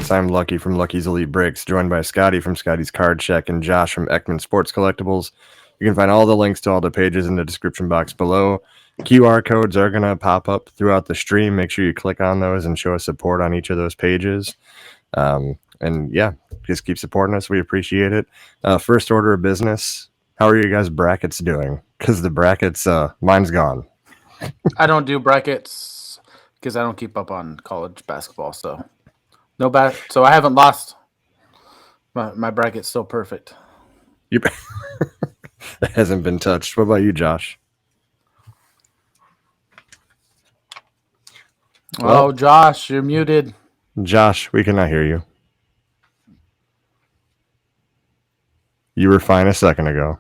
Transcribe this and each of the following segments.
Sports. I'm Lucky from Lucky's Elite Breaks, joined by Scotty from Scotty's Card Check and Josh from Ekman Sports Collectibles. You can find all the links to all the pages in the description box below. QR codes are going to pop up throughout the stream. Make sure you click on those and show us support on each of those pages. And yeah, just keep supporting us. We appreciate it. First order of business. How are you guys' brackets doing? Because the brackets, mine's gone. I don't do brackets because I don't keep up on college basketball. So so I haven't lost. My bracket's still perfect. It hasn't been touched. What about you, Josh? Oh, Josh, you're muted. Josh, we cannot hear you. You were fine a second ago.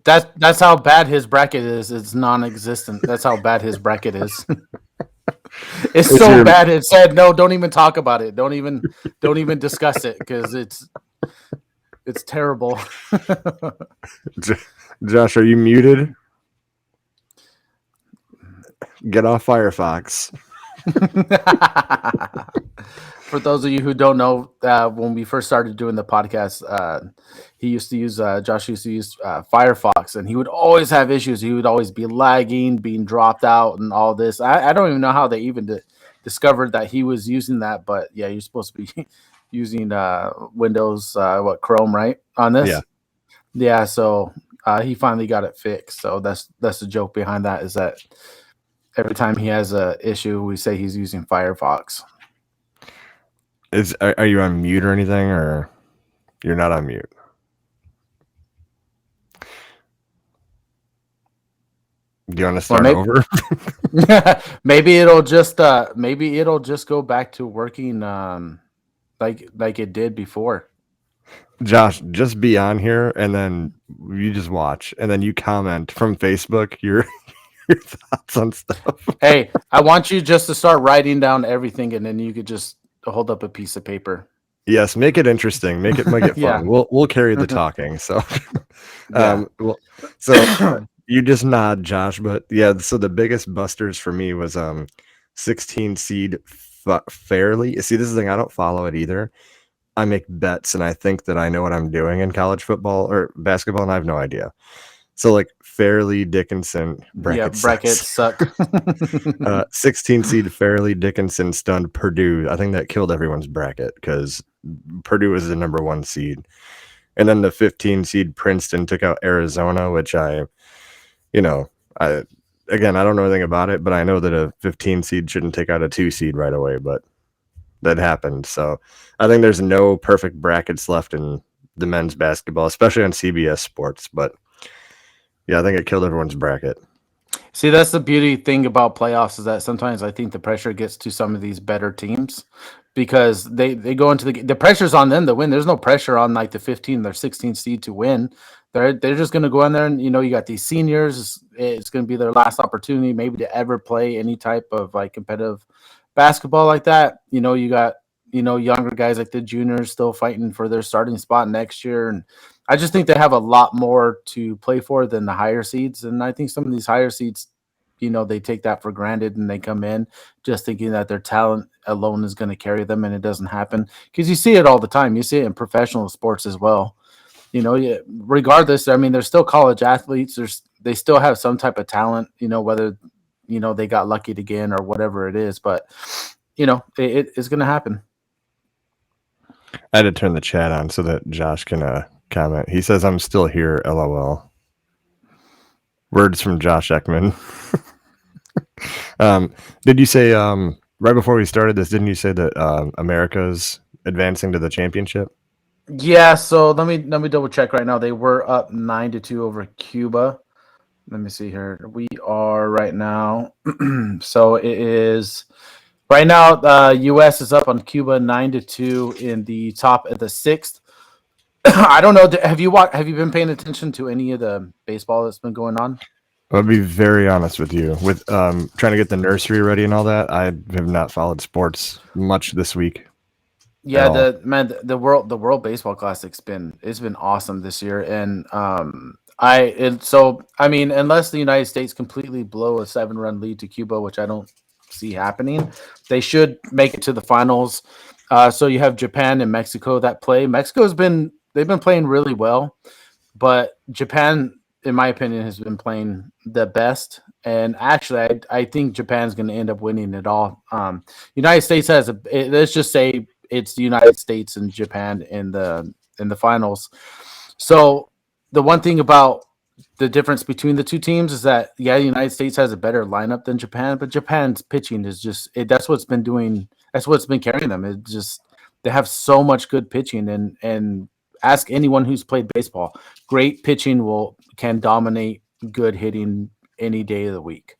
That's how bad his bracket is. It's non-existent. That's how bad his bracket is. It's so bad. It said no. Don't even talk about it. Don't even discuss it because it's terrible. Josh, are you muted? Get off Firefox. For those of you who don't know, when we first started doing the podcast, Josh used to use Firefox, and he would always have issues. He would always be lagging, being dropped out, and all this. I don't even know how they even discovered that he was using that, but yeah, you're supposed to be using Windows, Chrome, right? On this? Yeah. So he finally got it fixed. So that's the joke behind that, is that every time he has a issue, we say he's using Firefox. Are you on mute or anything, or you're not on mute? Do you want to start over? Maybe it'll just go back to working like it did before. Josh, just be on here and then you just watch and then you comment from Facebook your thoughts on stuff. Hey, I want you just to start writing down everything, and then you could just hold up a piece of paper. Yes, make it interesting. Make it fun. Yeah. We'll carry the talking. So, so you just nod, Josh. But yeah, so the biggest busters for me was 16 seed fairly. See, this is the thing. I don't follow it either. I make bets, and I think that I know what I'm doing in college football or basketball, and I have no idea. So like Fairleigh Dickinson brackets suck. 16 seed Fairleigh Dickinson stunned Purdue. I think that killed everyone's bracket because Purdue was the number 1 seed. And then the 15 seed Princeton took out Arizona, which I don't know anything about it, but I know that a 15 seed shouldn't take out a 2 seed right away, but that happened. So I think there's no perfect brackets left in the men's basketball, especially on CBS Sports, but yeah, I think it killed everyone's bracket. See, that's the beauty thing about playoffs, is that sometimes I think the pressure gets to some of these better teams because they go into the pressure's on them to win. There's no pressure on like the 15 or 16 seed to win. They're just going to go in there and, you got these seniors. It's going to be their last opportunity maybe to ever play any type of like competitive basketball like that. You got, younger guys like the juniors still fighting for their starting spot next year. And I just think they have a lot more to play for than the higher seeds. And I think some of these higher seeds, they take that for granted and they come in just thinking that their talent alone is going to carry them, and it doesn't happen because you see it all the time. You see it in professional sports as well. Regardless, I mean, they're still college athletes. They still have some type of talent, whether, they got lucky again or whatever it is, but it's going to happen. I had to turn the chat on so that Josh can comment. He says, "I'm still here, LOL." Words from Josh Ekman. Did you say, right before we started this, didn't you say that America's advancing to the championship? Yeah, so let me double check right now. They were up 9-2 over Cuba. Let me see here. We are right now. So it is right now. U.S. is up on Cuba 9-2 in the top of the 6th. I don't know. Have you been paying attention to any of the baseball that's been going on? I'll be very honest with you. With trying to get the nursery ready and all that, I have not followed sports much this week. Yeah, the World Baseball Classic's been awesome this year, and unless the United States completely blow a 7-run lead to Cuba, which I don't see happening. They should make it to the finals. So you have Japan and Mexico that play. They've been playing really well, but Japan, in my opinion, has been playing the best. And actually, I think Japan's going to end up winning it all. United States let's just say it's the United States and Japan in the finals. So the one thing about the difference between the two teams is that the United States has a better lineup than Japan, but Japan's pitching is that's what's been doing. That's what's been carrying them. It just they have so much good pitching, and ask anyone who's played baseball. Great pitching can dominate good hitting any day of the week.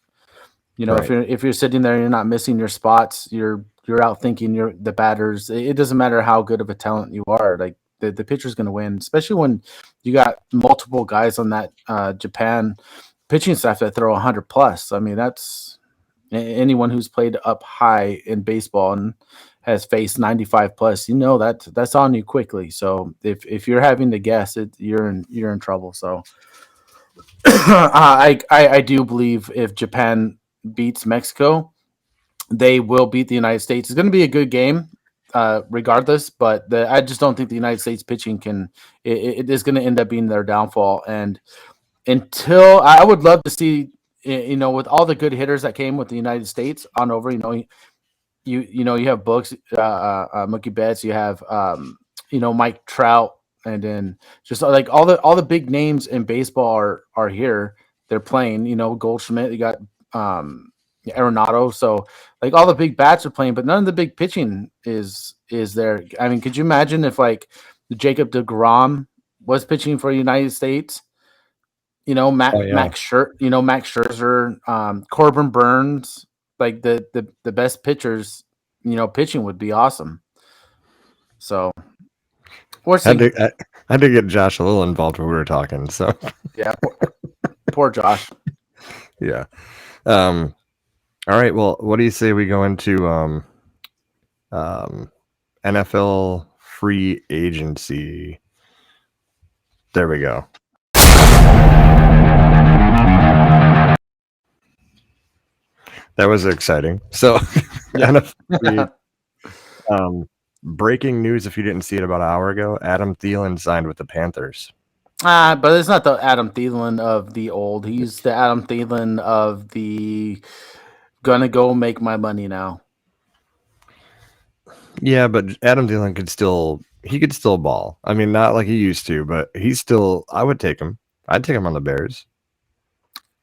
You know, Right. if you're sitting there and you're not missing your spots, you're out thinking the batters. It doesn't matter how good of a talent you are. Like the pitcher's going to win, especially when you got multiple guys on that Japan pitching staff that throw 100 plus. I mean, that's anyone who's played up high in baseball and has faced 95 plus. You know that's on you quickly. So if you're having to guess it, you're in trouble. So I do believe if Japan beats Mexico, they will beat the United States. It's going to be a good game, regardless. But I just don't think the United States pitching can. It is going to end up being their downfall. And until I would love to see, with all the good hitters that came with the United States on over, you have Books, Mookie Betts, you have Mike Trout, and then just like all the big names in baseball are here. They're playing. Goldschmidt. You got Arenado. So like all the big bats are playing, but none of the big pitching is there. I mean, could you imagine if like Jacob DeGrom was pitching for the United States? Oh yeah. Max Scherzer, Corbin Burns, like the best pitchers, pitching would be awesome. So we're seeing. I had to get Josh a little involved when we were talking. So Yeah, poor Josh. yeah. All right. Well, what do you say we go into NFL free agency? There we go. That was exciting. So, Yeah. breaking news, if you didn't see it about an hour ago, Adam Thielen signed with the Panthers. But it's not the Adam Thielen of the old. He's the Adam Thielen of the gonna go make my money now. Yeah, but Adam Thielen could still ball. I mean, not like he used to, but I would take him. I'd take him on the Bears.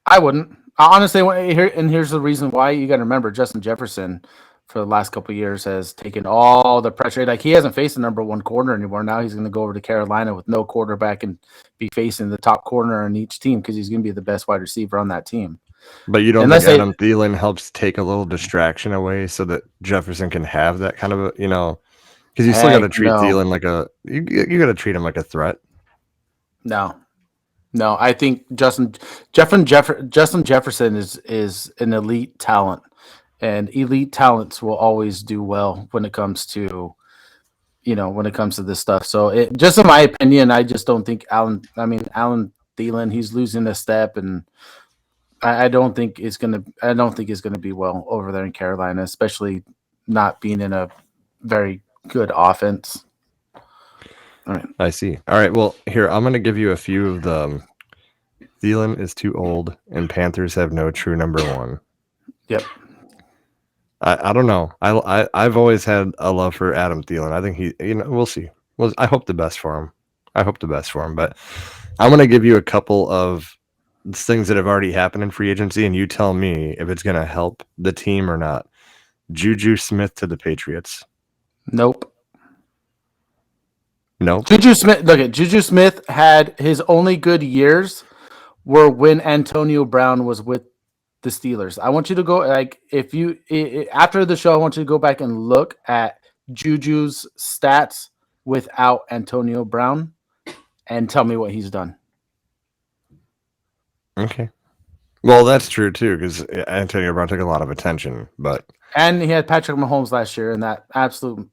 I wouldn't. Honestly, here's the reason why. You got to remember, Justin Jefferson for the last couple of years has taken all the pressure. Like he hasn't faced the number one corner anymore. Now he's going to go over to Carolina with no quarterback and be facing the top corner on each team because he's going to be the best wide receiver on that team. But you don't think Adam Thielen helps take a little distraction away so that Jefferson can have that kind of a, because you still got to treat Thielen like you got to treat him like a threat. No, I think Justin Jefferson is an elite talent, and elite talents will always do well when it comes to this stuff. So, just in my opinion, I just don't think Alan Thielen, he's losing a step, and I don't think it's gonna be well over there in Carolina, especially not being in a very good offense. All right. I see. All right. Well, here, I'm going to give you a few of them. Thielen is too old, and Panthers have no true number one. Yep. I don't know. I've always had a love for Adam Thielen. I think we'll see. Well, I hope the best for him. But I'm going to give you a couple of things that have already happened in free agency, and you tell me if it's going to help the team or not. Juju Smith to the Patriots. Nope. Nope. Juju Smith had his only good years were when Antonio Brown was with the Steelers. I want you to go after the show, I want you to go back and look at Juju's stats without Antonio Brown and tell me what he's done. Okay. Well, that's true too, because Antonio Brown took a lot of attention, and he had Patrick Mahomes last year in that absolute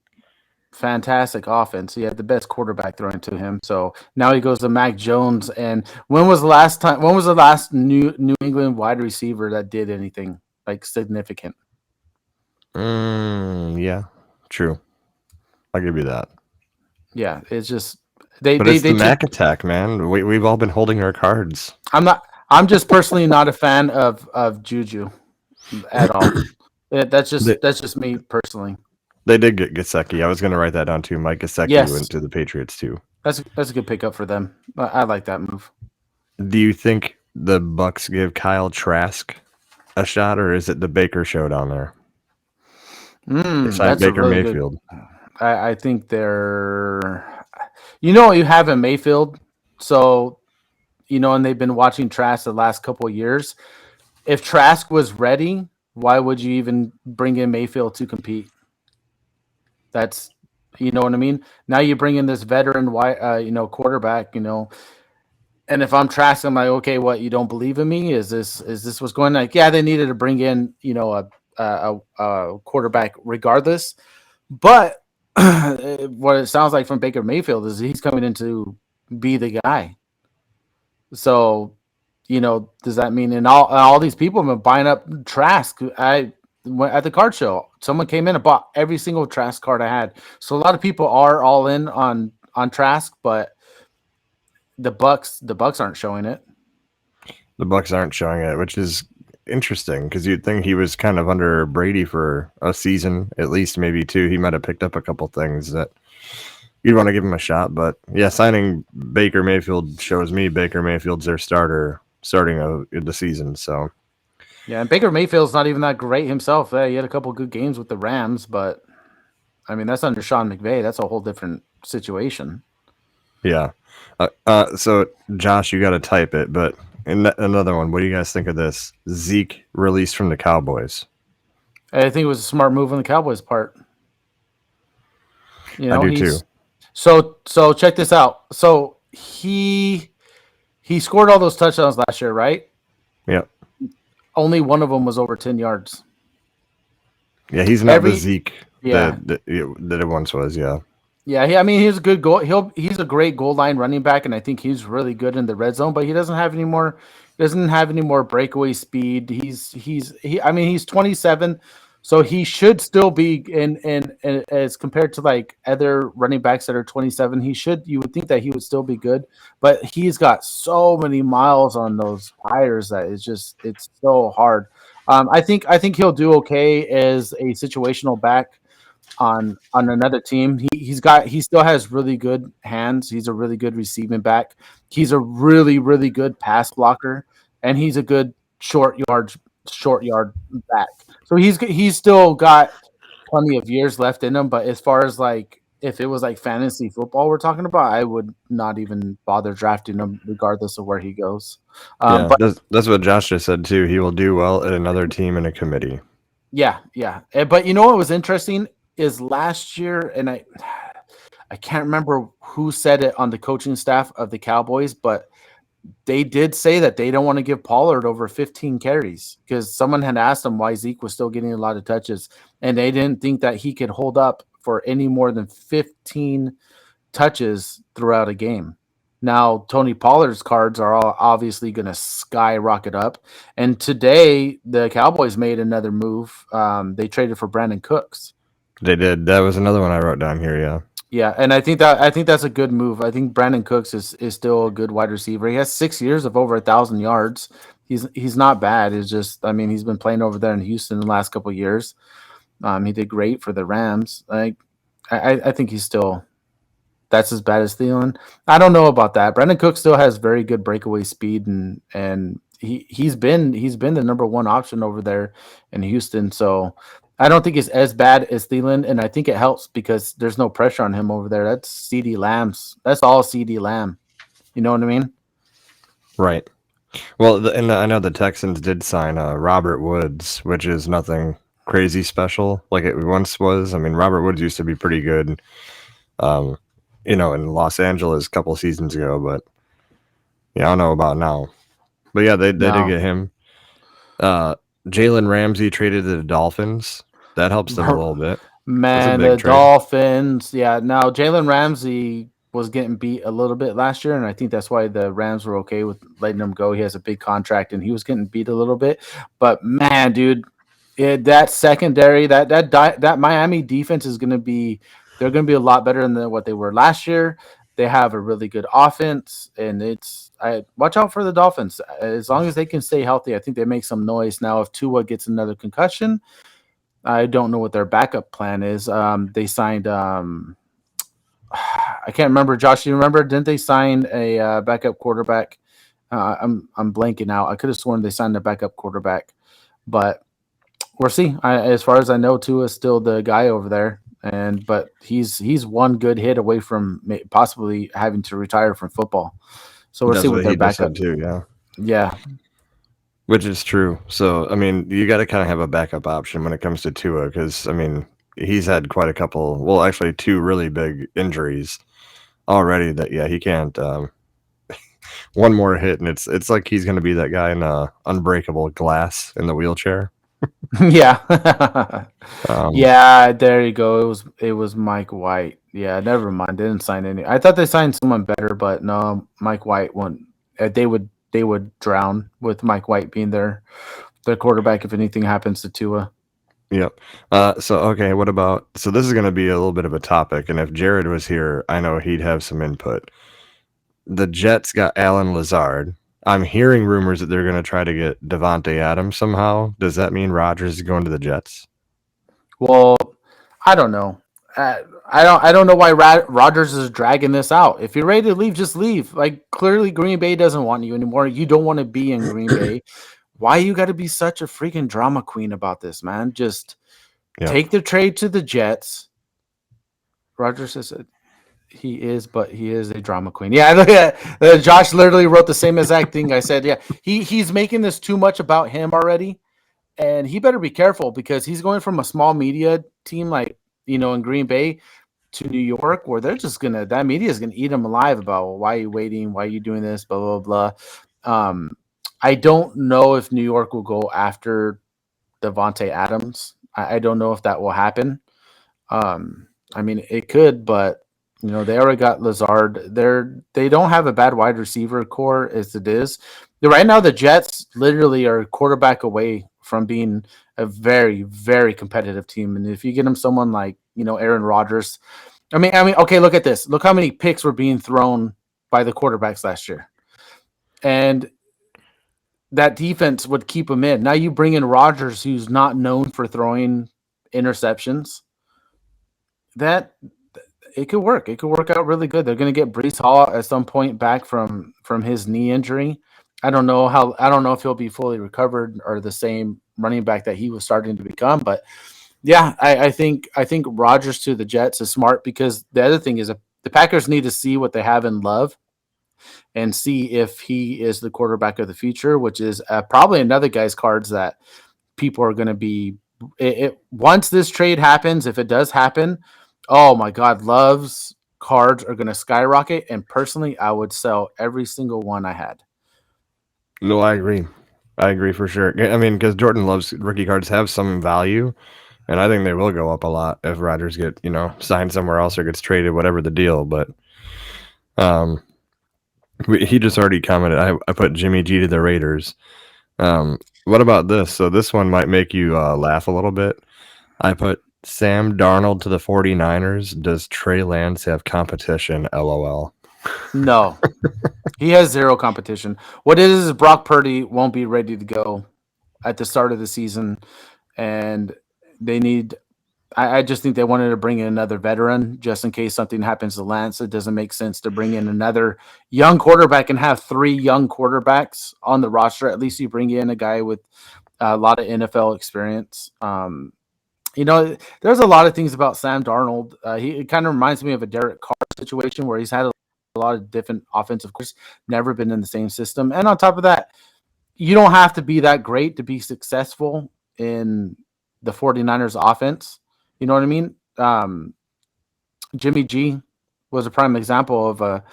fantastic offense. He had the best quarterback throwing to him. So now he goes to Mac Jones. And when was the last New England wide receiver that did anything like significant? Yeah, true. I'll give you that. Yeah, it's just they But they it's the they took. Mac attack, man. We've all been holding our cards. I'm not. I'm just personally not a fan of Juju at all. They, That's just me personally. they did get Gesicki. I was going to write that down too. Mike Gesicki Yes, went to the Patriots too. that's a good pickup for them. I like that move. Do you think the Bucks give Kyle Trask a shot, or is it the Baker show down there? They signed That's a Baker really good. Mayfield. I think they're. You know what you have in Mayfield, so and they've been watching Trask the last couple of years. If Trask was ready, why would you even bring in Mayfield to compete? That's you know what I mean. Now you bring in this veteran, quarterback, and if I'm Trask, I'm like, okay, what, you don't believe in me? Is this what's going on? Like, yeah, they needed to bring in, a quarterback regardless, but what it sounds like from Baker Mayfield is he's coming in to be the guy. So, does that mean and all these people have been buying up Trask? I went at the card show. Someone came in and bought every single Trask card I had. So a lot of people are all in on Trask, but the Bucks aren't showing it. The Bucks aren't showing it, which is interesting because you'd think he was kind of under Brady for a season, at least maybe two. He might have picked up a couple things that you'd want to give him a shot. But yeah, signing Baker Mayfield shows me Baker Mayfield's their starter starting the season. So Yeah, and Baker Mayfield's not even that great himself. He had a couple good games with the Rams, but I mean that's under Sean McVay. That's a whole different situation. yeah. So Josh, you got to type it. But another one. What do you guys think of this? Zeke released from the Cowboys. I think it was a smart move on the Cowboys' part. I do too. He's so check this out. So he scored all those touchdowns last year, right? Yeah. Only one of them was over 10 yards. Yeah, he's not the Every Zeke yeah, that it once was. Yeah. Yeah, I mean he's a good goal. He's a great goal line running back, and I think he's really good in the red zone. But he doesn't have any more. Doesn't have any more breakaway speed. I mean he's 27, so he should still be in as compared to like other running backs that are 27. You would think that he would still be good, but he's got so many miles on those tires that it's so hard. I think he'll do okay as a situational back on another team. He still has really good hands. He's a really good receiving back. He's a really really good pass blocker, and he's a good short yard back. So he's still got plenty of years left in him. But as far as like if it was like fantasy football we're talking about, I would not even bother drafting him regardless of where he goes. Yeah, But that's what Josh just said too. He will do well at another team in a committee. yeah. But you know what was interesting is last year, and I can't remember who said it on the coaching staff of the Cowboys, but they did say that they don't want to give Pollard over 15 carries because someone had asked them why Zeke was still getting a lot of touches, and they didn't think that he could hold up for any more than 15 touches throughout a game. Now, Tony Pollard's cards are all obviously going to skyrocket up. And today, the Cowboys made another move. They traded for Brandon Cooks. They did. That was another one I wrote down here. Yeah. Yeah, and I think that's a good move. I think Brandon Cooks is still a good wide receiver. He has 6 years of over 1,000 yards. He's not bad. It's just I mean he's been playing over there in Houston the last couple of years. He did great for the Rams. I think he's still that's as bad as Thielen. I don't know about that. Brandon Cook still has very good breakaway speed and he's been the number one option over there in Houston. So I don't think it's as bad as Thielen, and I think it helps because there's no pressure on him over there. That's CD Lamb's. That's all CD Lamb. You know what I mean? Right. Well, I know the Texans did sign Robert Woods, which is nothing crazy special like it once was. I mean, Robert Woods used to be pretty good, um, in Los Angeles a couple seasons ago, but yeah, I don't know about now. But yeah, they did No. get him. Jalen Ramsey traded to the Dolphins. That helps them a little bit. That's a Man, big the trade. Dolphins. Yeah, now Jalen Ramsey was getting beat a little bit last year, and I think that's why the Rams were okay with letting him go. He has a big contract, and he was getting beat a little bit. But man, dude, that secondary, that Miami defense is going to be, they're going to be a lot better than what they were last year. They have a really good offense, and I watch out for the Dolphins. As long as they can stay healthy, I think they make some noise. Now, if Tua gets another concussion, I don't know what their backup plan is. They signed. I can't remember. Josh, you remember? Didn't they sign a backup quarterback? I'm blanking out. I could have sworn they signed a backup quarterback, but we'll see. As far as I know, Tua is still the guy over there, but he's one good hit away from possibly having to retire from football. So we'll see That's what what their he just backup. said too. Yeah. Yeah, Which is true. So, I mean, you got to kind of have a backup option when it comes to Tua because, I mean, he's had quite a couple, well, actually, two really big injuries already that, yeah, he can't. One more hit, and it's like he's going to be that guy in Unbreakable Glass in the wheelchair. yeah, Um, yeah. There you go. It was Mike White. Yeah, never mind. They didn't sign any. I thought they signed someone better, but no, Mike White won't. They would drown with Mike White being their quarterback if anything happens to Tua. yep. So, okay, what about, so this is going to be a little bit of a topic, and if Jared was here, I know he'd have some input. The Jets got Alan Lazard. I'm hearing rumors that they're going to try to get Devontae Adams somehow. Does that mean Rodgers is going to the Jets? Well, I don't know. I don't know why Rodgers is dragging this out. If you're ready to leave, just leave. Like clearly, Green Bay doesn't want you anymore. You don't want to be in Green Bay. Why you got to be such a freaking drama queen about this, man? Just Yep. take the trade to the Jets. Rodgers says he is, but he is a drama queen. Yeah, look at Josh. Literally wrote the same exact thing I said. Yeah, he's making this too much about him already, and he better be careful because he's going from a small media team like in Green Bay to New York, where they're just that media is gonna eat him alive about, well, why are you waiting, why are you doing this, blah blah blah. I don't know if New York will go after Devontae Adams. I don't know if that will happen. I mean, it could, but they already got Lazard. They don't have a bad wide receiver core as it is. Right now, the Jets literally are a quarterback away from being a very, very competitive team. And if you get them someone like Aaron Rodgers, I mean, okay, look at this. Look how many picks were being thrown by the quarterbacks last year, and that defense would keep them in. Now you bring in Rodgers, who's not known for throwing interceptions. That it could work. It could work out really good. They're going to get Brees Hall at some point back from his knee injury. I don't know if he'll be fully recovered or the same running back that he was starting to become. But yeah, I think Rodgers to the Jets is smart because the other thing is the Packers need to see what they have in Love and see if he is the quarterback of the future, which is probably another guy's cards that people are going to be. Once this trade happens, if it does happen, oh my God, Love's cards are going to skyrocket. And personally, I would sell every single one I had. No, I agree. I agree for sure. I mean, because Jordan Love's rookie cards have some value, and I think they will go up a lot if Rodgers get signed somewhere else or gets traded, whatever the deal. But um, he just already commented. I put Jimmy G to the Raiders. What about this? So this one might make you laugh a little bit. I put Sam Darnold to the 49ers. Does Trey Lance have competition? LOL. No, he has zero competition. What it is Brock Purdy won't be ready to go at the start of the season, and they need. I just think they wanted to bring in another veteran just in case something happens to Lance. It doesn't make sense to bring in another young quarterback and have three young quarterbacks on the roster. At least you bring in a guy with a lot of NFL experience. There's a lot of things about Sam Darnold. It kind of reminds me of a Derek Carr situation where he's had a lot of different offensive course, never been in the same system. And on top of that, you don't have to be that great to be successful in the 49ers offense. You know what I mean? Jimmy G was a prime example of a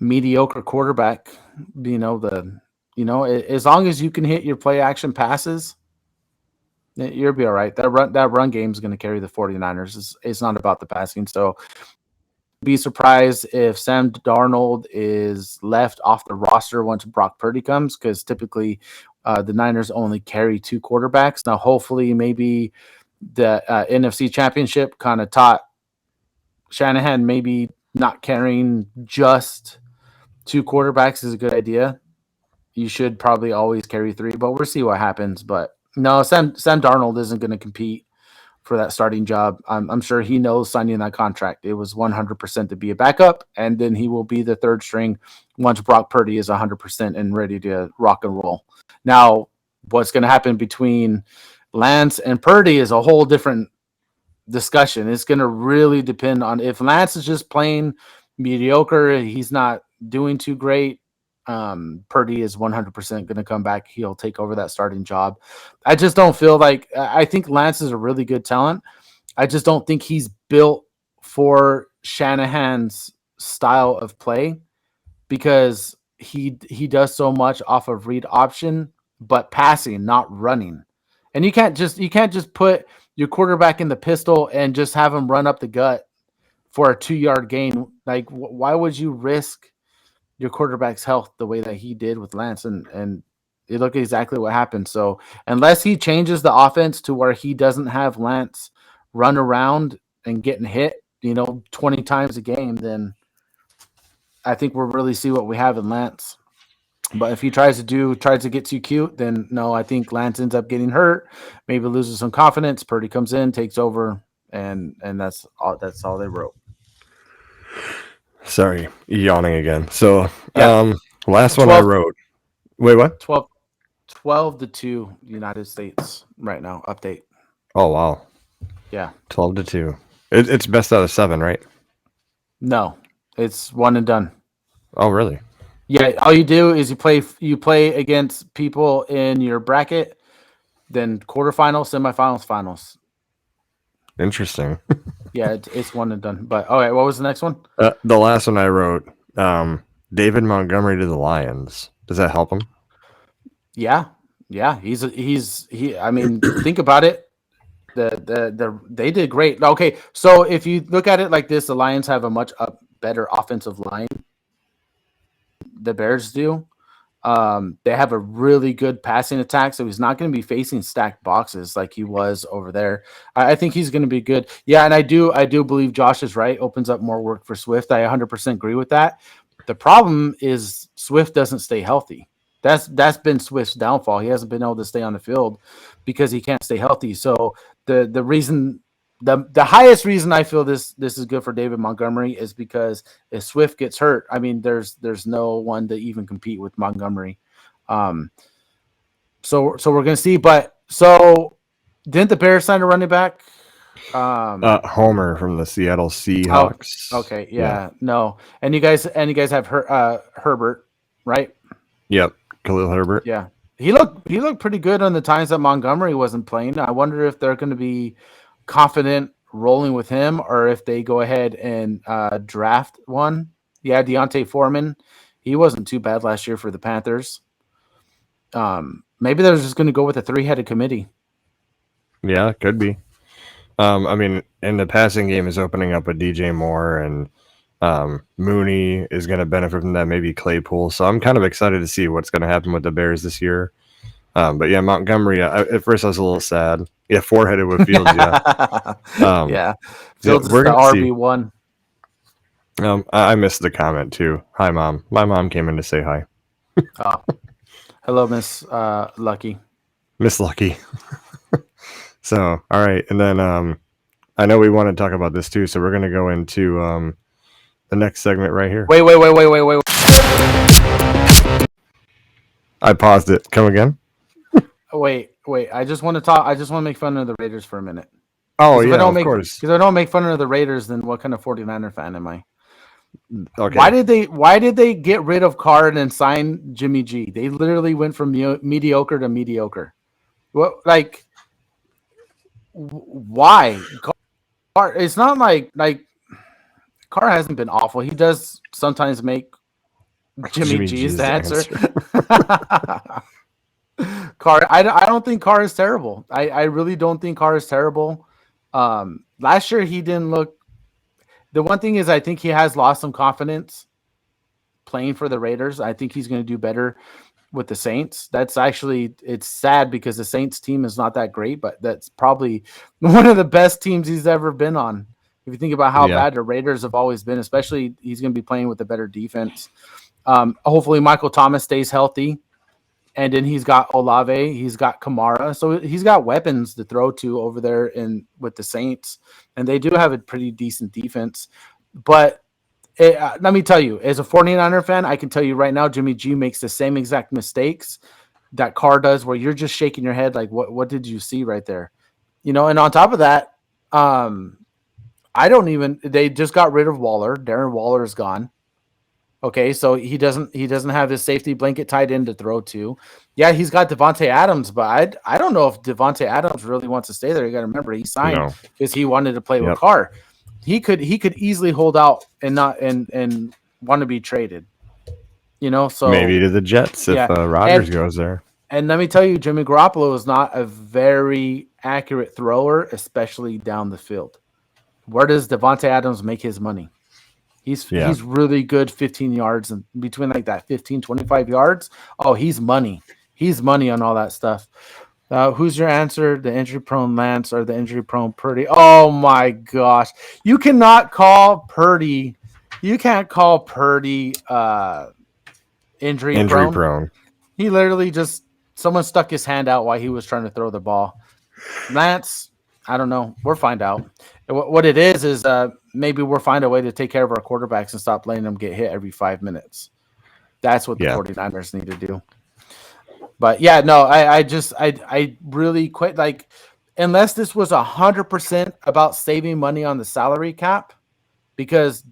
mediocre quarterback. As long as you can hit your play action passes, you'll be all right. That run game is going to carry the 49ers. It's not about the passing. So be surprised if Sam Darnold is left off the roster once Brock Purdy comes, because typically The Niners only carry 2 quarterbacks. Now, hopefully, maybe the NFC Championship kind of taught Shanahan maybe not carrying just 2 quarterbacks is a good idea. You should probably always carry 3, but we'll see what happens. But no, Sam Darnold isn't going to compete for that starting job. I'm sure he knows signing that contract. It was 100% to be a backup, and then he will be the third string once Brock Purdy is 100% and ready to rock and roll. Now, what's going to happen between Lance and Purdy is a whole different discussion. It's going to really depend on if Lance is just playing mediocre, he's not doing too great. Purdy is 100% going to come back. He'll take over that starting job. I just don't feel like I think Lance is a really good talent. I just don't think he's built for Shanahan's style of play because he does so much off of read option, but passing, not running. And you can't just put your quarterback in the pistol and just have him run up the gut for a 2-yard gain. Like, why would you risk your quarterback's health the way that he did with Lance? And you look at exactly what happened. So unless he changes the offense to where he doesn't have Lance run around and getting hit, 20 times a game, then I think we'll really see what we have in Lance. But if he tries to get too cute, then no, I think Lance ends up getting hurt, maybe loses some confidence. Purdy comes in, takes over, and that's all they wrote. Sorry, yawning again. So, Yeah. last one 12 I wrote. Wait, what? 12-2 United States right now. Update. Oh wow, Yeah. 12-2. It's best out of 7, right? No, it's one and done. Oh really? Yeah, all you do is you play against people in your bracket, then quarterfinals, semifinals, finals. Interesting. Yeah, it's one and done. But all right, what was the next one? The last one I wrote. David Montgomery to the Lions. Does that help him? Yeah, I mean, think about it. They did great. Okay, so if you look at it like this, the Lions have a much better offensive line. The Bears do. They have a really good passing attack, so he's not going to be facing stacked boxes like he was over there. I think he's going to be good. Yeah, and I do believe Josh is right. Opens up more work for Swift. I 100% agree with that. The problem is Swift doesn't stay healthy. That's been Swift's downfall. He hasn't been able to stay on the field because he can't stay healthy. So the reason the highest reason I feel this is good for David Montgomery is because if Swift gets hurt, I mean, there's no one to even compete with Montgomery. So we're gonna see. But so didn't the Bears sign a running back? Homer from the Seattle Seahawks. Oh, okay, yeah, no. And you guys have Herbert, right? Yep, Khalil Herbert. Yeah. He looked pretty good on the times that Montgomery wasn't playing. I wonder if they're going to be confident rolling with him or if they go ahead and draft one. Yeah, Deontay Foreman. He wasn't too bad last year for the Panthers. Maybe they're just going to go with a 3-headed committee. Yeah, it could be. I mean, and the passing game is opening up with DJ Moore and Mooney is going to benefit from that, maybe Claypool. So I'm kind of excited to see what's going to happen with the Bears this year. But yeah, Montgomery, at first I was a little sad. Yeah, 4-headed with Fields, yeah. Yeah. Fields is the RB1. I missed the comment too. Hi, Mom. My mom came in to say hi. Oh. Hello, Miss Lucky. Miss Lucky. So, all right. And then I know we want to talk about this too, so we're going to go into the next segment right here. Wait. I paused it. Come again? Wait. I just want to talk. I just want to make fun of the Raiders for a minute. Oh, yeah, of course. Because I don't make fun of the Raiders, then what kind of 49er fan am I? Okay. Why did they get rid of Carr and sign Jimmy G? They literally went from mediocre to mediocre. What, like, why? Carr, it's not like Carr hasn't been awful. He does sometimes make Jimmy G is the answer. Carr, I don't think Carr is terrible. I really don't think Carr is terrible. Last year he didn't look. The one thing is I think he has lost some confidence playing for the Raiders. I think he's going to do better with the Saints. That's actually, it's sad because the Saints team is not that great, but that's probably one of the best teams he's ever been on. If you think about how Yeah. bad the Raiders have always been, especially he's going to be playing with a better defense. Hopefully Michael Thomas stays healthy. And then he's got Olave, he's got Kamara, so he's got weapons to throw to over there in with the Saints, and they do have a pretty decent defense. But let me tell you, as a 49er fan, I can tell you right now, Jimmy G makes the same exact mistakes that Carr does, where you're just shaking your head like, what did you see right there? You know, and on top of that, I don't even. They just got rid of Waller. Darren Waller is gone. Okay, so he doesn't have his safety blanket tied in to throw to. Yeah, he's got Devontae Adams, but I don't know if Devontae Adams really wants to stay there. You got to remember he signed No. because he wanted to play with Yep. Carr. He could easily hold out and not and want to be traded. You know, so Maybe to the Jets if yeah, Rodgers goes there. and let me tell you, Jimmy Garoppolo is not a very accurate thrower, especially down the field. Where does Devontae Adams make his money? He's really good 15 yards and between like that 15, 25 yards. Oh, he's money. He's money on all that stuff. Who's your answer? The injury prone Lance or the injury prone Purdy? Oh my gosh. You cannot call Purdy. You can't call Purdy injury prone. He literally just someone stuck his hand out while he was trying to throw the ball. Lance, I don't know. We'll find out. What it is maybe we'll find a way to take care of our quarterbacks and stop letting them get hit every 5 minutes. That's what the 49ers need to do. But yeah, no, I really quit. Like, unless this was 100% about saving money on the salary cap, because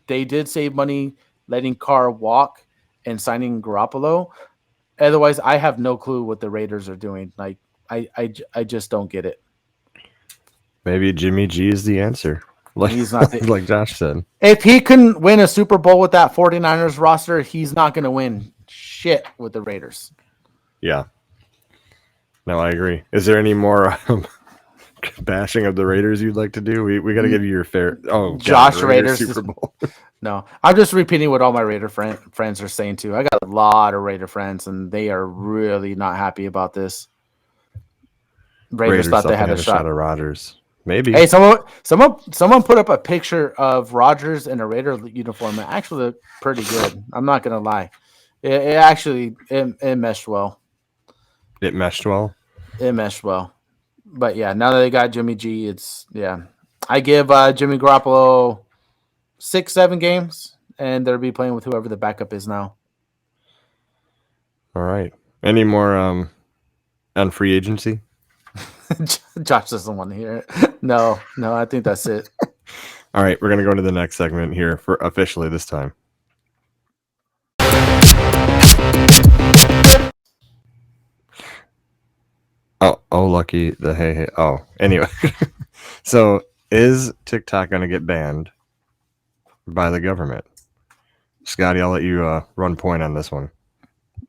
they did save money letting Carr walk and signing Garoppolo. Otherwise, I have no clue what the Raiders are doing. Like, I just don't get it. Maybe Jimmy G is the answer. Like, he's not like Josh said. If he couldn't win a Super Bowl with that 49ers roster, he's not going to win shit with the Raiders. Yeah. No, I agree. Is there any more bashing of the Raiders you'd like to do? We got to give you your fair. Oh, Josh Raiders Super Bowl. No, I'm just repeating what all my Raider friends are saying too. I got a lot of Raider friends, and they are really not happy about this. Raiders thought they had a shot at Rodgers. Maybe. Hey, someone put up a picture of Rodgers in a Raider uniform. It actually looked pretty good. I'm not gonna lie. It actually meshed well. It meshed well. It meshed well. But yeah, now that they got Jimmy G, it's I give Jimmy Garoppolo 6-7 games, and they'll be playing with whoever the backup is now. All right. Any more on free agency? Josh doesn't want to hear it. No, I think that's it. All right, we're going to go to the next segment here for officially this time. Oh, lucky the hey. Oh, anyway. So, is TikTok going to get banned by the government? Scotty, I'll let you run point on this one.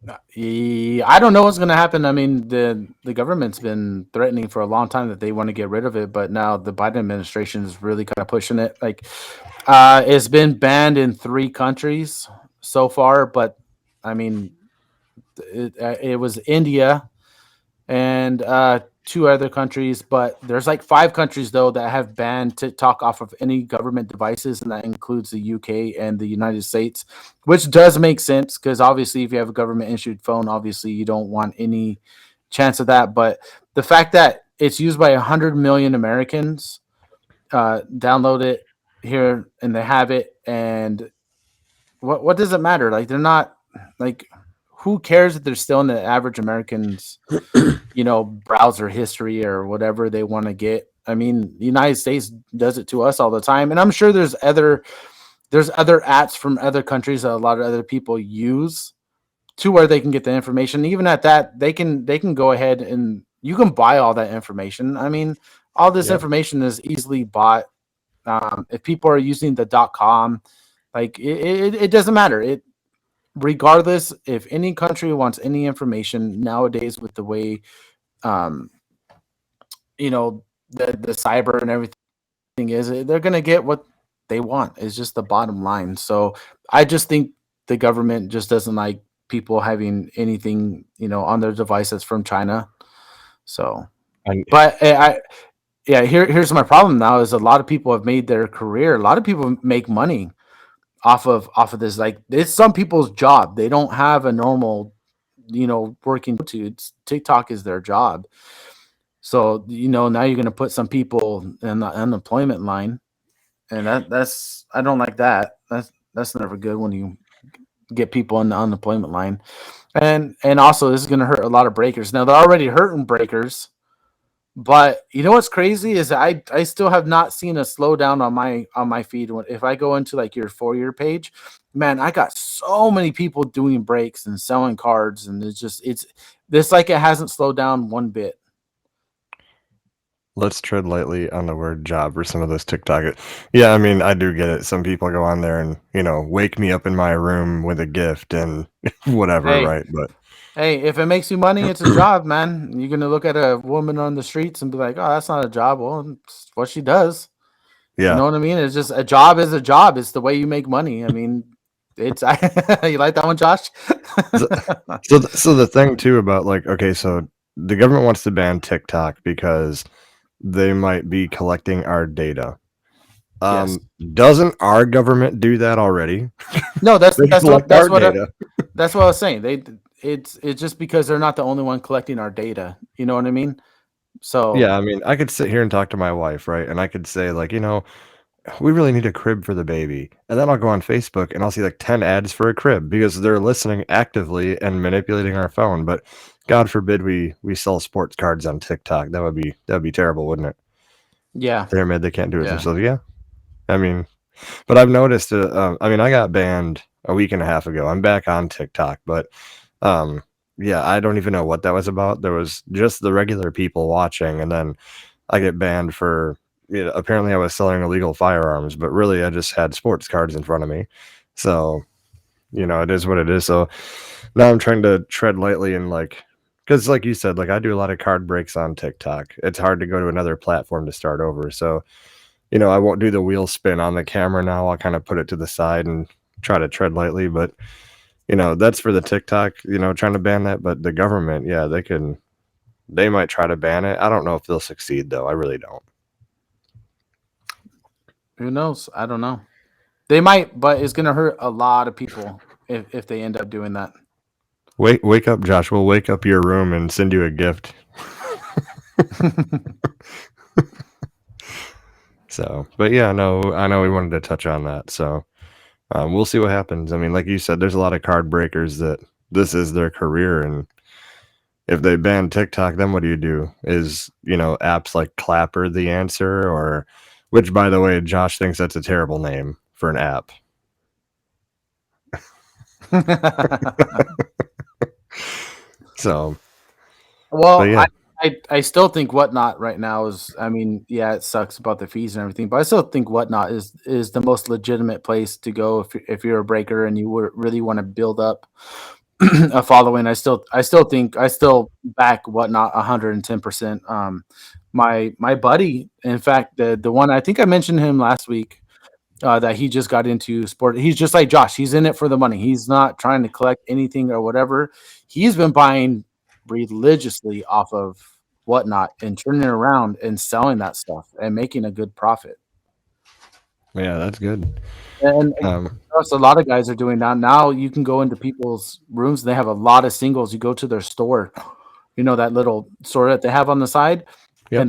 I don't know what's going to happen. I mean, the government's been threatening for a long time that they want to get rid of it, but now the Biden administration is really kind of pushing it. Like, it's been banned in 3 countries so far, but I mean, it was India and 2 other countries, but there's like 5 countries though that have banned TikTok off of any government devices, and that includes the UK and the United States, which does make sense because obviously if you have a government issued phone, obviously you don't want any chance of that. But the fact that it's used by 100 million Americans download it here and they have it, and what does it matter? Like, they're not like, who cares if they're still in the average American's, browser history or whatever they want to get? I mean, the United States does it to us all the time, and I'm sure there's other apps from other countries that a lot of other people use to where they can get the information. Even at that, they can go ahead and you can buy all that information. I mean, all this information is easily bought. If people are using the .com, like it doesn't matter. Regardless, if any country wants any information nowadays with the way, the cyber and everything is, they're going to get what they want. It's just the bottom line. So I just think the government just doesn't like people having anything, on their device that's from China. So, And but yeah, here's my problem now is a lot of people have made their career. A lot of people make money off of this. Like it's some people's job. They don't have a normal, working to. TikTok is their job. So, now you're going to put some people in the unemployment line, and that's I don't like that. That's never good when you get people in the unemployment line. And also this is going to hurt a lot of breakers. Now they're already hurting breakers, but you know what's crazy is I still have not seen a slowdown on my feed. If I go into like your For You page, man, I got so many people doing breaks and selling cards, and it's this like it hasn't slowed down one bit. let's tread lightly on the word job for some of those TikTok. Yeah, I mean, I do get it. Some people go on there and, wake me up in my room with a gift and whatever, Hey, right? But hey, if it makes you money, it's a job, man. You're gonna look at a woman on the streets and be like, "Oh, that's not a job." Well, it's what she does. You yeah. know what I mean? It's just a job is a job. It's the way you make money. I mean, it's you like that one, Josh? So, so the thing too about like, okay, so the government wants to ban TikTok because they might be collecting our data. Yes. Doesn't our government do that already? No, that's They that's what collect that's our what I, data. that's what I was saying. It's just because they're not the only one collecting our data. You know what I mean? So Yeah, I mean, I could sit here and talk to my wife, right? And I could say like, we really need a crib for the baby. And then I'll go on Facebook and I'll see like 10 ads for a crib because they're listening actively and manipulating our phone. But God forbid we sell sports cards on TikTok. That'd be terrible, wouldn't it? yeah, They're mad they can't do it yeah. themselves. Yeah. I mean, but I've noticed I mean, I got banned a week and a half ago. I'm back on TikTok, but um yeah, I don't even know what that was about. There was just the regular people watching, and then I get banned for, apparently I was selling illegal firearms, but really I just had sports cards in front of me. So, it is what it is. So now I'm trying to tread lightly and like, because like you said, like I do a lot of card breaks on TikTok. It's hard to go to another platform to start over. So, I won't do the wheel spin on the camera now. I'll kind of put it to the side and try to tread lightly. But, that's for the TikTok, trying to ban that. But the government, yeah, they might try to ban it. I don't know if they'll succeed though. I really don't. Who knows? I don't know. They might, but it's gonna hurt a lot of people if they end up doing that. Wake up, Josh. We'll wake up your room and send you a gift. So, but yeah, no, I know we wanted to touch on that. So, we'll see what happens. I mean, like you said, there's a lot of card breakers that this is their career, and if they ban TikTok, then what do you do? Is, apps like Clapper the answer, or which, by the way, Josh thinks that's a terrible name for an app. So, but Well, yeah, I still think Whatnot right now is. I mean, yeah, it sucks about the fees and everything, but I still think Whatnot is the most legitimate place to go if you're a breaker and you really want to build up a following. I still back Whatnot 110%. My buddy, in fact, the one I think I mentioned him last week, that he just got into sport. He's just like Josh. He's in it for the money. He's not trying to collect anything or whatever. He's been buying religiously off of Whatnot and turning it around and selling that stuff and making a good profit. yeah, that's good. And plus, a lot of guys are doing that now. You can go into people's rooms. They have a lot of singles. You go to their store, that little store that they have on the side, Yep.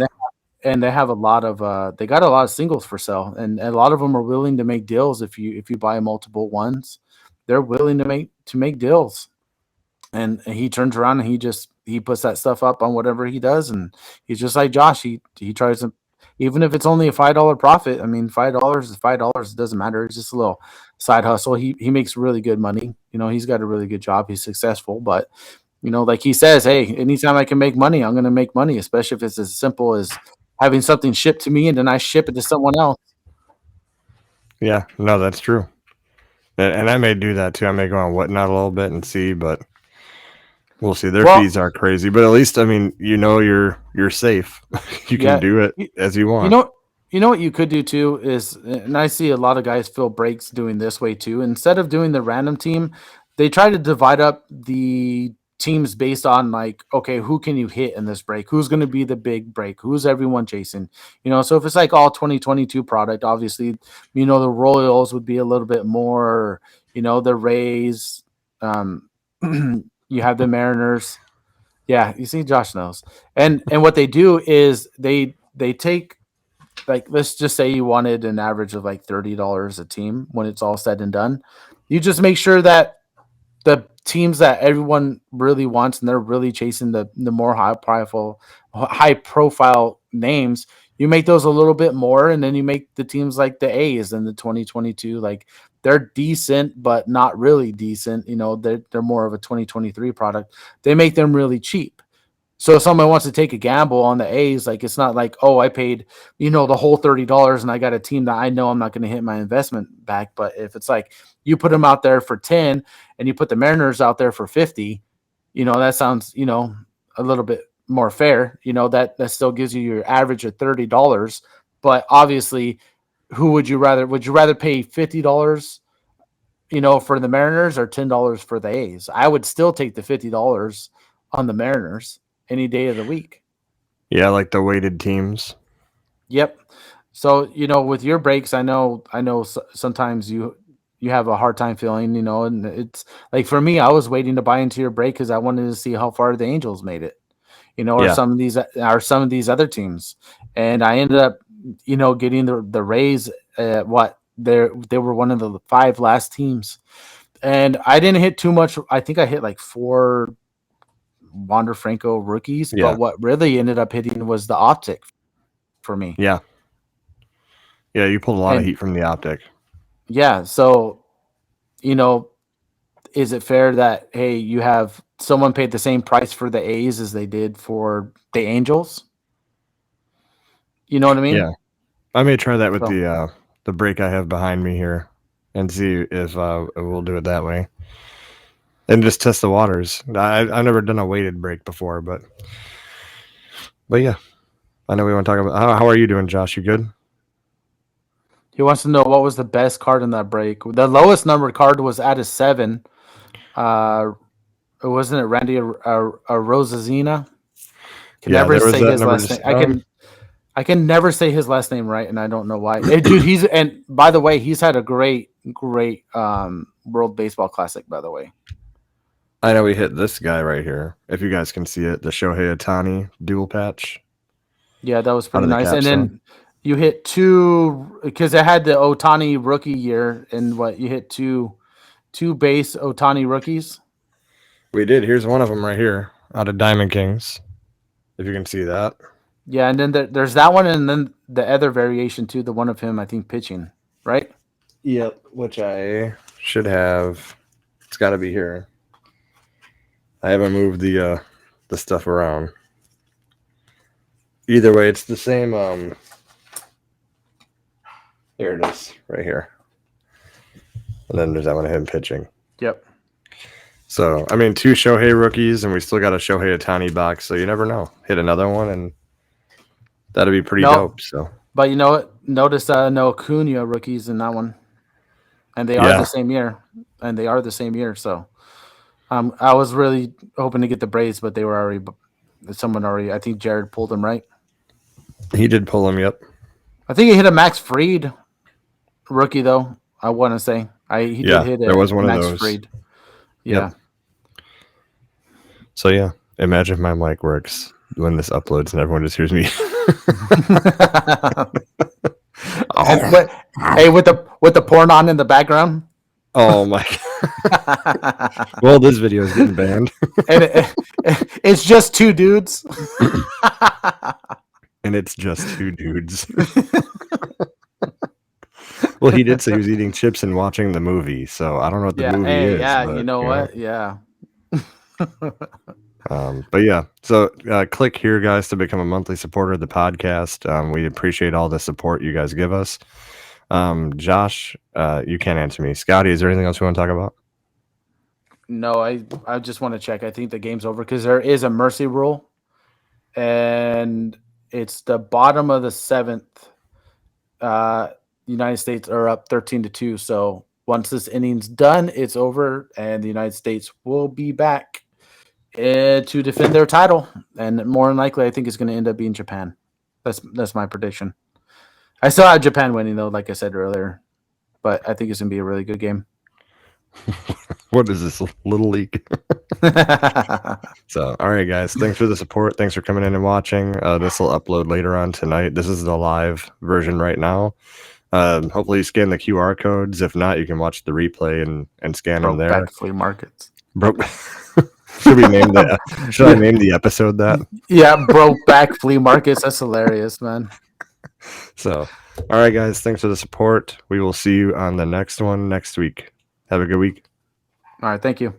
and they have a lot of they got a lot of singles for sale, and a lot of them are willing to make deals if you buy multiple ones. They're willing to make deals, and he turns around and he puts that stuff up on whatever he does, and he's just like Josh. He tries to, even if it's only a $5 profit. I mean, $5 is $5. It doesn't matter. It's just a little side hustle. He makes really good money. He's got a really good job. He's successful, but like he says, hey, anytime I can make money, I'm going to make money, especially if it's as simple as having something shipped to me and then I ship it to someone else. Yeah, no, that's true. And I may do that too. I may go on Whatnot a little bit and see, but we'll see. Their Well, fees are crazy, but at least, I mean, you're safe. You can yeah, do it you, as you you want. know, you know what you could do too is, and I see a lot of guys fill breaks doing this way too. Instead of doing the random team, they try to divide up the teams based on like, okay, who can you hit in this break? Who's going to be the big break? Who's everyone chasing? So if it's like all 2022 product, obviously, the Royals would be a little bit more, the Rays, um, you have the Mariners. Yeah, you see, Josh knows. And what they do is they take, like, let's just say you wanted an average of like $30 a team when it's all said and done. You just make sure that the teams that everyone really wants and they're really chasing the more high profile names, you make those a little bit more, and then you make the teams like the A's in the 2022, like, they're decent but not really decent. They're more of a 2023 product. They make them really cheap. So if someone wants to take a gamble on the A's, like, it's not like, oh, I paid, the whole $30 and I got a team that I know I'm not going to hit my investment back. But if it's like you put them out there for 10 and you put the Mariners out there for 50, that sounds, a little bit more fair. That still gives you your average of $30. But obviously, who would you rather? Would you rather pay $50, for the Mariners, or $10 for the A's? I would still take the $50 on the Mariners any day of the week. Yeah, like the weighted teams. Yep. So, with your breaks, I know sometimes you have a hard time feeling, and it's like, for me, I was waiting to buy into your break because I wanted to see how far the Angels made it, or Yeah, some of these other teams, and I ended up, getting the Rays. What they were one of the five last teams, and I didn't hit too much. I think I hit like four Wander Franco rookies, but yeah, what really ended up hitting was the optic for me. yeah, yeah. You pulled a lot of And heat from the optic. yeah, so, you know, is it fair that, hey, you have someone paid the same price for the A's as they did for the Angels? You know what I mean? Yeah, I may try that with So the break I have behind me here, and see if we'll do it that way, and just test the waters. I've never done a weighted break before, but yeah, I know we want to talk about how are you doing, Josh? You good? he wants to know what was the best card in that break. The lowest numbered card was at a 7. Uh, wasn't it Randy Rosazina? Can Yeah, never there was say that his number last just name. I can never say his last name right, and I don't know why. Dude, and by the way, he's had a great World Baseball Classic. By the way, I know we hit this guy right here. If you guys can see it, the Shohei Ohtani dual patch yeah, that was out pretty of the nice. And capstone. then you hit two, because I had the Otani rookie year, and what you hit two base Otani rookies. We did. Here's one of them right here out of Diamond Kings. If you can see that. Yeah, and then there's that one, and then the other variation too, the one of him, I think, pitching, right? Yep, which I should have. It's got to be here. I haven't moved the stuff around. Either way, it's the same. Here it is, right here. And then there's that one of him pitching. Yep. So I mean, two Shohei rookies, and we still got a Shohei Ohtani box. So you never know. Hit another one, and that'd be pretty No, dope. So but you know what? Notice no Acuna rookies in that one, and they are the yeah, same year, So I was really hoping to get the Braves, but they were already. Someone already. I think Jared pulled them, right. he did pull him. Yep. I think he hit a Max Fried rookie though. I want to say he did Yeah, hit there a was one of Max those. Fried. Yep. Yeah. So yeah, imagine if my mic works when this uploads and everyone just hears me. And Oh, but hey, with the porn on in the background. oh my! Well, this video is getting banned, And it's just two dudes. and it's just two dudes. Well, he did say he was eating chips and watching the movie, so I don't know what the Yeah. movie Hey, is, yeah. You but know what? Yeah. but yeah. So click here, guys, to become a monthly supporter of the podcast. We appreciate all the support you guys give us. Josh, you can't answer me. Scotty, is there anything else you want to talk about? No, I just want to check. I think the game's over because there is a mercy rule, and it's the bottom of the 7th. United States are up 13-2. So Once this inning's done, it's over, and the United States will be back to defend their title. And more than likely, I think it's going to end up being Japan. That's my prediction. I still have Japan winning, though, like I said earlier. But I think it's going to be a really good game. What is this, Little League? So, all right, guys. Thanks for the support. Thanks for coming in and watching. This will upload later on tonight. This is the live version right now. Hopefully, you scan the QR codes. If not, you can watch the replay and scan them there. Back flea markets. Broke. Should we name the? Should I name the episode that? Yeah, broke back flea markets. That's hilarious, man. So, all right, guys. Thanks for the support. We will see you on the next one next week. Have a good week. All right, thank you.